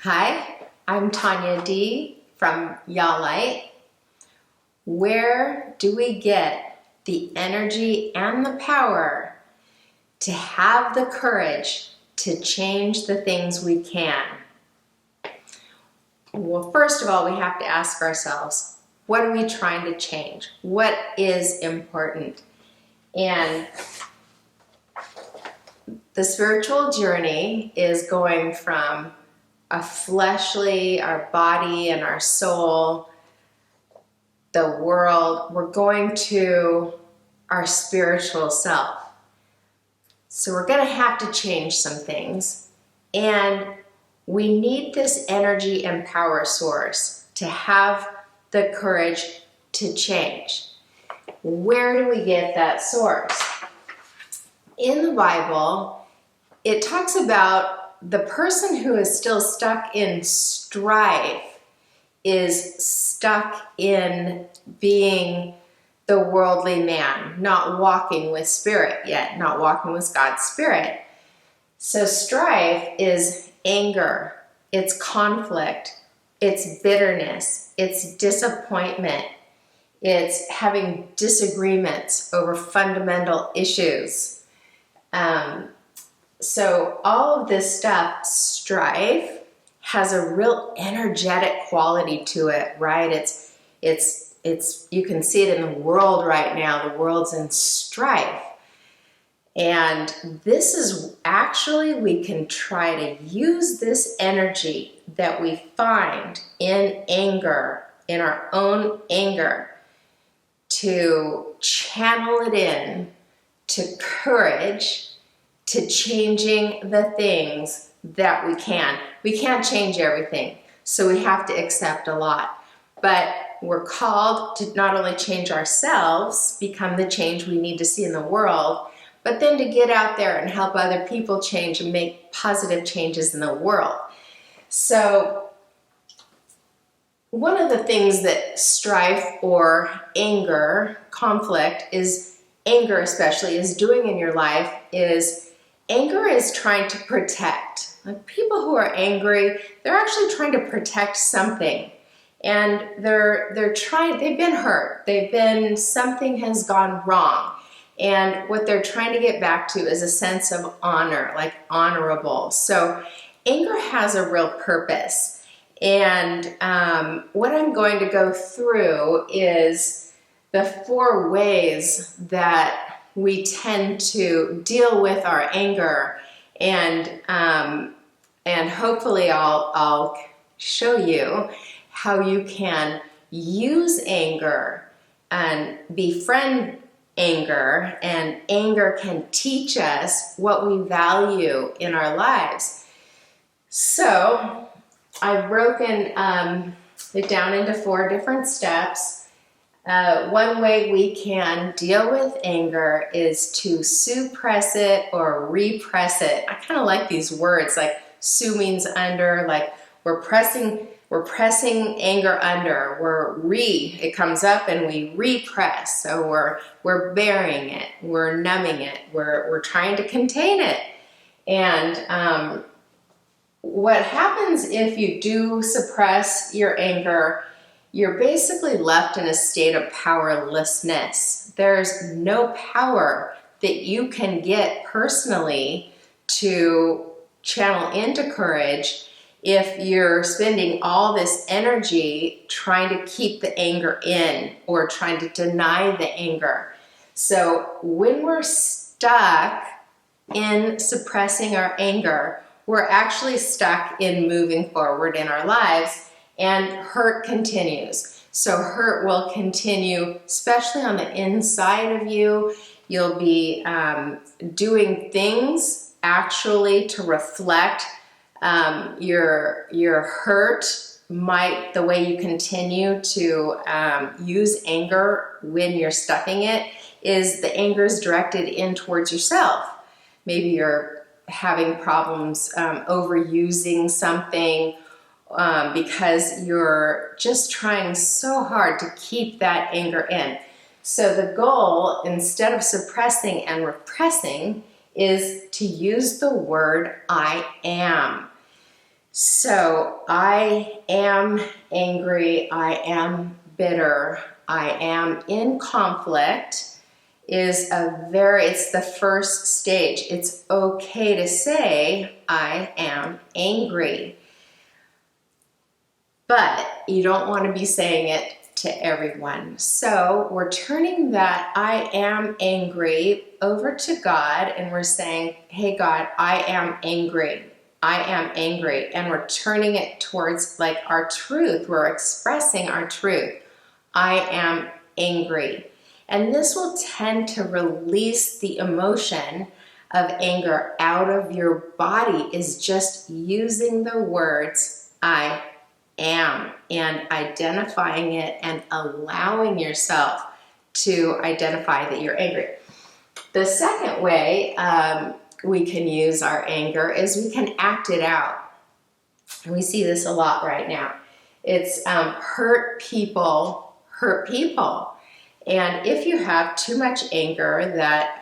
Hi, I'm Tanya D. from Y'all. Where do we get the energy and the power to have the courage to change the things we can? Well, first of all, we have to ask ourselves, what are we trying to change? What is important? And the spiritual journey is going from a fleshly, our body and our soul, the world, we're going to our spiritual self. So we're going to have to change some things, and we need this energy and power source to have the courage to change. Where do we get that source? In the Bible, it talks about the person who is still stuck in strife is stuck in being the worldly man, not walking with spirit yet, not walking with God's spirit. So strife is anger, it's conflict, it's bitterness, it's disappointment, it's having disagreements over fundamental issues. So all of this stuff, strife, has a real energetic quality to it, right? It's you can see it in the world right now. The world's in strife. And this is actually, we can try to use this energy that we find in anger, in our own anger, to channel it in to courage, to changing the things that we can. We can't change everything, so we have to accept a lot. But we're called to not only change ourselves, become the change we need to see in the world, but then to get out there and help other people change and make positive changes in the world. So one of the things that strife or anger, conflict is, anger especially, is doing in your life is anger is trying to protect. Like people who are angry, they're actually trying to protect something. And they've been hurt. Something has gone wrong. And what they're trying to get back to is a sense of honor, like honorable. So anger has a real purpose. And what I'm going to go through is the 4 ways that we tend to deal with our anger, and hopefully I'll show you how you can use anger and befriend anger, and anger can teach us what we value in our lives. So I've broken it down into 4 different steps. One way we can deal with anger is to suppress it or repress it. I kind of like these words, like su means under, like we're pressing anger under. It comes up and we repress. So we're burying it, we're numbing it, we're trying to contain it. And what happens if you do suppress your anger, you're basically left in a state of powerlessness. There's no power that you can get personally to channel into courage if you're spending all this energy trying to keep the anger in or trying to deny the anger. So when we're stuck in suppressing our anger, we're actually stuck in moving forward in our lives. And hurt continues. So hurt will continue, especially on the inside of you. You'll be doing things actually to reflect your hurt. The way you continue to use anger when you're stuffing it is the anger is directed in towards yourself. Maybe you're having problems overusing something, because you're just trying so hard to keep that anger in. So the goal, instead of suppressing and repressing, is to use the word I am. So I am angry, I am bitter, I am in conflict it's the first stage. It's okay to say, I am angry. But you don't want to be saying it to everyone. So we're turning that I am angry over to God and we're saying, hey God, I am angry. I am angry. And we're turning it towards like our truth. We're expressing our truth. I am angry. And this will tend to release the emotion of anger out of your body is just using the words I am and identifying it and allowing yourself to identify that you're angry. The second way we can use our anger is we can act it out. And we see this a lot right now. It's hurt people hurt people. And if you have too much anger that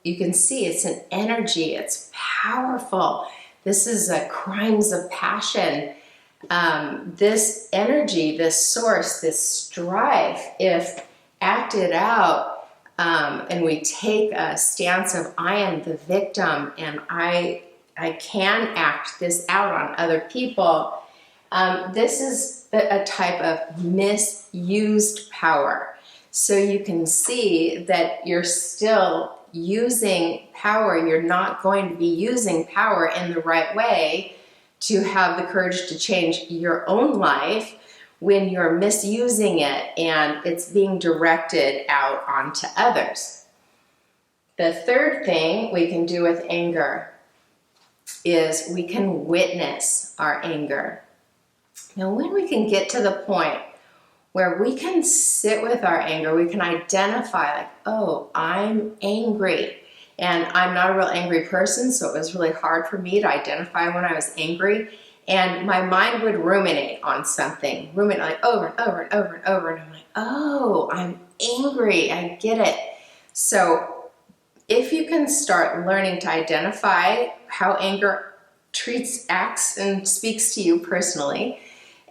you can see it's an energy, it's powerful. This is a crimes of passion. This energy, this source, this strife, if acted out, and we take a stance of I am the victim and I can act this out on other people, this is a type of misused power. So you can see that you're still using power. You're not going to be using power in the right way to have the courage to change your own life when you're misusing it and it's being directed out onto others. The third thing we can do with anger is we can witness our anger. Now, when we can get to the point where we can sit with our anger, we can identify like, oh, I'm angry. And I'm not a real angry person, so it was really hard for me to identify when I was angry. And my mind would ruminate on something, ruminate like over and over and over and over. And I'm like, oh, I'm angry, I get it. So if you can start learning to identify how anger acts and speaks to you personally,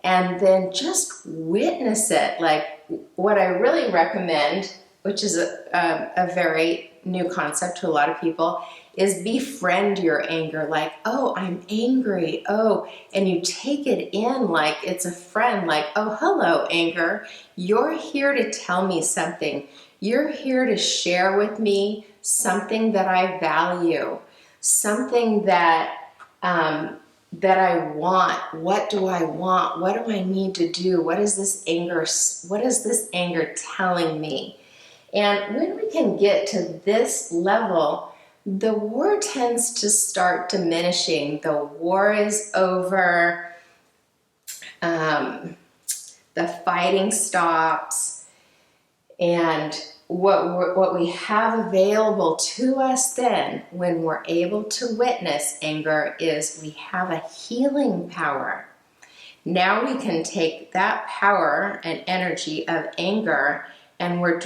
and then just witness it. Like what I really recommend, which is a very new concept to a lot of people, is befriend your anger. Like, oh, I'm angry. Oh, and you take it in like it's a friend. Like, oh, hello, anger. You're here to tell me something. You're here to share with me something that I value, something that I want. What do I want? What do I need to do? What is this anger telling me? And when we can get to this level, the war tends to start diminishing. The war is over. The fighting stops. And what we have available to us then when we're able to witness anger is we have a healing power. Now we can take that power and energy of anger and we're